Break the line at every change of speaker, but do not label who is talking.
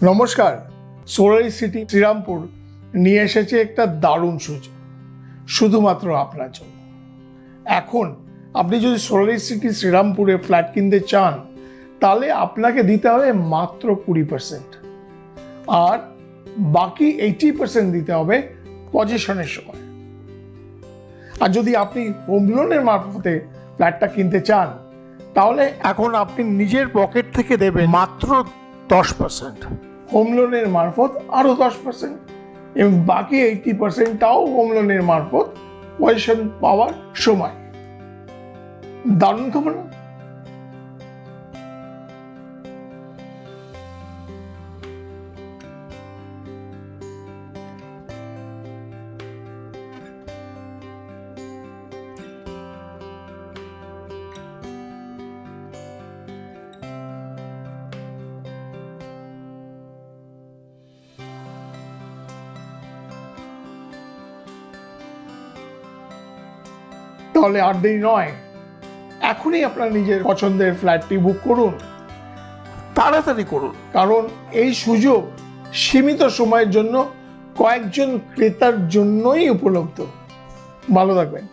নমস্কার। Solari city Serampore নিয়ে এসেছে একটা দারুণ সুযোগ শুধুমাত্র আপনার জন্য। এখন আপনি যদি সোলারি সিটি শ্রীরামপুরে ফ্ল্যাট কিনতে চান তাহলে আপনাকে দিতে হবে মাত্র 20%, আর বাকি 80% দিতে হবে পজিশনের সময়। আর যদি আপনি হোম লোনের মারফতে ফ্ল্যাটটা কিনতে চান তাহলে এখন আপনি নিজের পকেট থেকে দেবেন মাত্র 10%, হোম লোনের মারফত আরো 10%, এবং বাকি 80%টাও হোম লোনের মারফত পজিশন পাওয়ার সময়। দারুণ খবর না? তাহলে আর দেরি নয়, এখনই আপনার নিজের পছন্দের ফ্ল্যাটটি বুক করুন, তাড়াতাড়ি করুন, কারণ এই সুযোগ সীমিত সময়ের জন্য কয়েকজন ক্রেতার জন্যই উপলব্ধ। ভালো থাকবেন।